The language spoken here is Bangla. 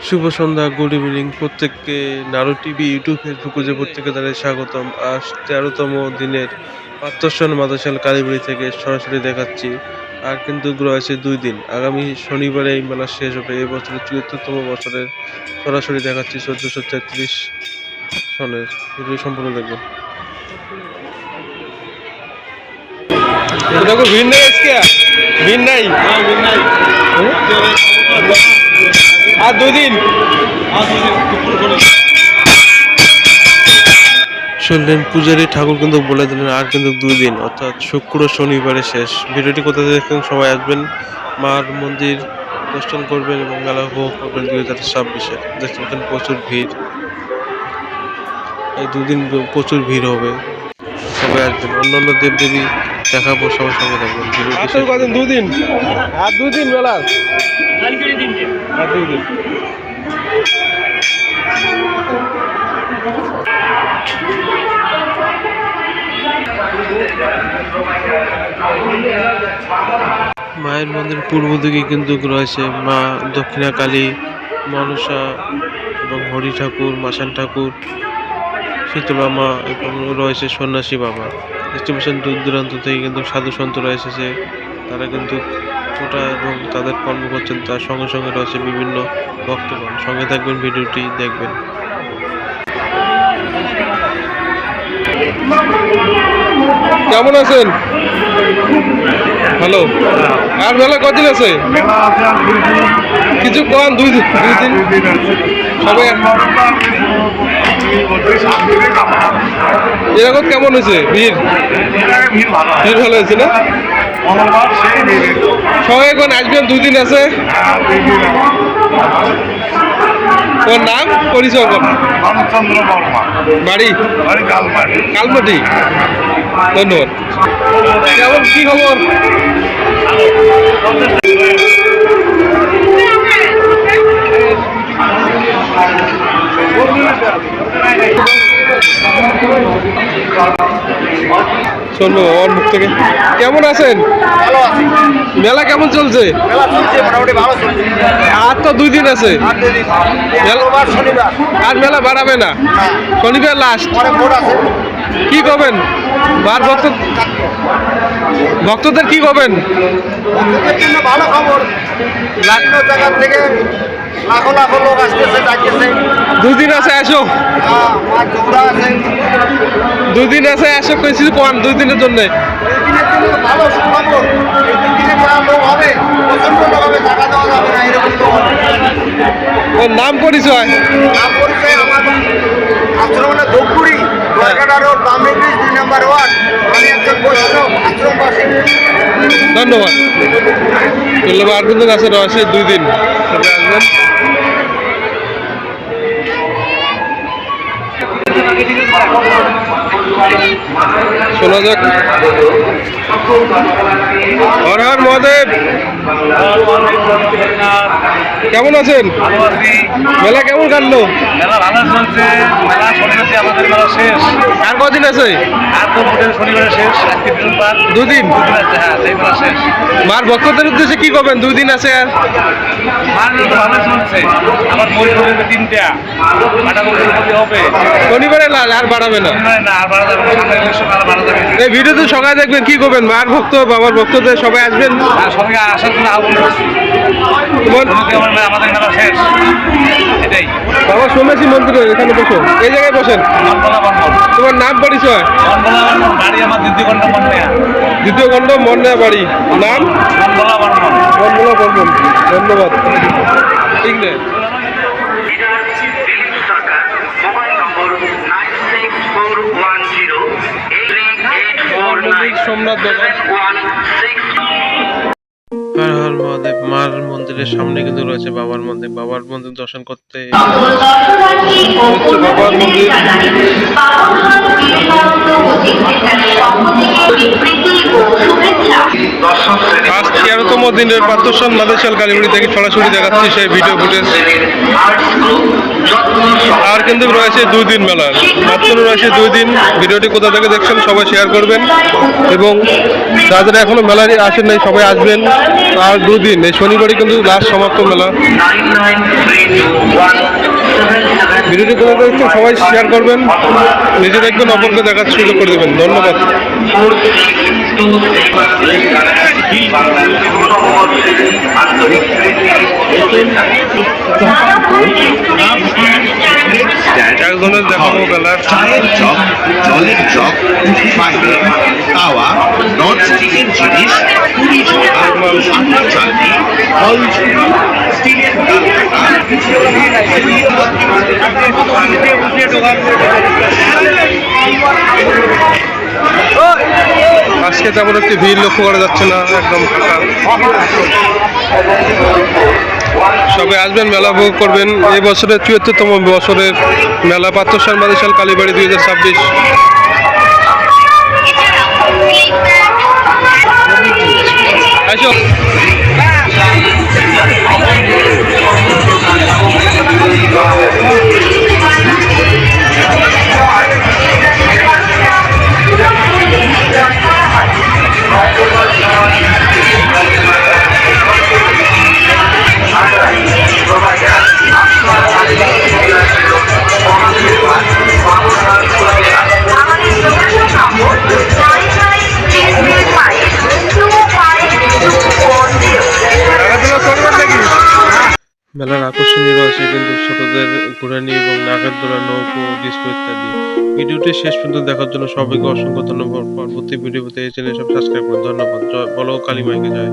শুভ সন্ধ্যা, গুড ইভিনিং প্রত্যেককে। নারু টিভি ইউটিউব ফেসবুক পেজে প্রত্যেকে তাদের স্বাগতম। আজ 13তম দিনের পাত্রসন মাদাশাল কালীবাড়ি থেকে সরাসরি দেখাচ্ছি। আর কিন্তু রয়েছে 2 দিন। আগামী শনিবারে এই মেলা শেষ হবে। এই বছরের 74তম বছরের সরাসরি দেখাচ্ছি 1433 সনের। ভিডিও সম্পূর্ণ দেখবেন। দেখো ভিড় নেই আজকে, ভিড় নাই, আর 2 দিন শুনলেন পূজারী ঠাকুর কিন্তু বলে দিলেন আর কিন্তু 2 দিন, অর্থাৎ শুক্র শনিবারে শেষ। ভিডিওটি কোথা থেকে দেখেন সবাই আসবেন, মার মন্দির দর্শন করবেন এবং মেলা উপভোগ করবেন 2026-এ। দেখতে পাচ্ছেন প্রচুর ভিড়, এই 2 দিন প্রচুর ভিড় হবে, সবাই আসবেন। অন্যান্য দেবদেবী দেখাবো, সবার সঙ্গে থাকবেন। ভিডিওটি 2 দিন আর 2 দিন মেলা, আর 2 দিন। মায়ের মন্দির পূর্ব দিকে কিন্তু রয়েছে মা দক্ষিণা কালী, মনসা এবং হরি ঠাকুর, মাসান ঠাকুর, শীতলা মা এবং রয়েছে সন্ন্যাসী বাবা। ডিস্ট্রিবিউশন দূর দূরান্ত থেকে কিন্তু সাধু সন্তরা এসেছে, তারা কিন্তু ফোটা এবং তাদের কর্ম করছেন। তার সঙ্গে সঙ্গে রয়েছে বিভিন্ন ভক্তগণ। সঙ্গে থাকবেন, ভিডিওটি দেখবেন। কেমন আছেন? হ্যালো, আর মেলা কদিন আছে? কিছু কম, 2 দিন। সবাই এরকম কেমন হয়েছে ভিড়? ভিড় ভালো হয়েছে না? সবাই এখন আসবেন, 2 দিন আছে। তোর নাম, পরিচয় কর। বাড়ি কালমাটি। ধন্যবাদ। কেমন, কি খবর? শুনবো ওর মুখ থেকে। কেমন আছেন? ভালো আছি। মেলা কেমন চলছে? মেলা চলছে মোটামুটি ভালো চলছে। আর তো 2 দিন আছে। মঙ্গলবার শনিবার আর মেলা বাড়াবে না? শনিবার লাস্ট। অনেক ভোট আছে। কি করবেন বার ভক্তদের কি করবেন? ভক্তদের জন্য ভালো খবর, বিভিন্ন জায়গা থেকে লাখো লাখো লোক আসতেছে, যাইতেছে। 2 দিন আছে, আসো। আর ঝগড়া আছে। 2 দিন আছে, আসো। কিছু কোন 2 দিনের জন্য? 2 দিনের জন্য ভালো সুখবর। এই 2 দিনে যা লোক হবে, প্রচন্ড লোক হবে, টাকা দেওয়া যাবে না, এরকম লোক হবে। ওর নাম পরিচয়? নাম পরিচয় আমার আশ্রমের ধূপগুড়ি, দরকাটা রোড, বামনি ব্রিজ, 2 নম্বর ওয়ার্ড। আমি একজন বৈষ্ণব আশ্রমবাসী। ধন্যবাদ। আর কিন্তু আছে রয়েছে 2 দিন, সবাই আসবেন। শোনা যাক। হর হর মহাদেব। কেমন আছেন? মেলা কেমন কাটলো? মেলা ভালো চলছে। মেলা শনিবারে আমাদের মেলা শেষ। আর কদিন আছে? আর তো শনিবারে শেষ, আজকে বৃহস্পতিবার। 2 দিন। 2 দিন আছে, হ্যাঁ, সেই মেলা শেষ। মার ভক্তদের উদ্দেশ্যে কি করবেন? 2 দিন আছে। আর মার তো ভালো চলছে। আমার বই চলছে 3টা, কাটাকুটি হবে। শনিবারে লাল, আর বাড়াবে না? না, আর বাড়া যাবে না, সামনে ইলেকশন আর বাড়া যাবে না। এই ভিডিওতে সবাই দেখবেন, কি করবেন? মার ভক্ত, বাবার ভক্তদের সবাই আসবেন। আর সবাইকে আসার জন্য আহ্বান করছি। আমাদের মেলা শেষ, এটাই। বাবা সন্ন্যাসী মন্দিরের এখানে বসো, এই জায়গায় বসেন। মনবলা বর্মন। তোমার নাম পরিচয়? মনবলা বর্মন, বাড়ি আমার দ্বিতীয় খণ্ড মন্নেয়া। দ্বিতীয় খণ্ড মন্নেয়া বাড়ি। নাম? মনবলা বর্মন। মনবলা বর্মন। ধন্যবাদ। ঠিক নেই। সোমনাথ দোকান। হর হর মহাদেব। মার মন্দিরের সামনে কিন্তু রয়েছে বাবার মন্দির। বাবার মন্দির দর্শন করতে বাবার মন্দির। আজ 13তম দিনের পাত্রসন মাদাশাল কালীবাড়ি থেকে সরাসরি দেখাচ্ছি সেই ভিডিও ফুটেজ। আর কিন্তু রয়েছে 2 দিন মেলার, মাত্র রয়েছে 2 দিন। ভিডিওটি কোথা থেকে দেখছেন সবাই শেয়ার করবেন এবং যারা এখনো মেলায় আসেন নাই সবাই আসবেন। আর 2 দিন, এই শনিবারই কিন্তু লাস্ট সমাপ্ত মেলা। ভিডিওটি কোথাও দেখছেন সবাই শেয়ার করবেন, নিজে দেখবেন, অপরকে দেখার সুযোগ করে দেবেন। ধন্যবাদ। একজনের দেখাবো বেলার চায়ের চপ, জলের চপ, বাইরে তাওয়া, নন স্টিকের জিনিস, পুরি ছোলা, সাদা চাটনি, ফল ঝুড়ি, স্টিলের আজকে তেমন একটি ভিড় লক্ষ্য করা যাচ্ছে না, একদম ফাঁকা। সবাই আসবেন, মেলা উপভোগ করবেন। এই বছরের ৭৪তম বছরের মেলা, পাত্রসার মাদিশাল কালীবাড়ি 2026। আসো। মেলার আকর্ষণীয় রয়েছে কিন্তু ছোটদের ঘোরানি এবং নাগরদোলা, নৌকো, ডিস্কো ইত্যাদি। ভিডিওটি শেষ পর্যন্ত দেখার জন্য সবাইকে অসংখ্য ধন্যবাদ। পরবর্তী ভিডিওতে এই চ্যানেল সব সাবস্ক্রাইব করুন। ধন্যবাদ। জয় বলো কালী মাইকে জয়।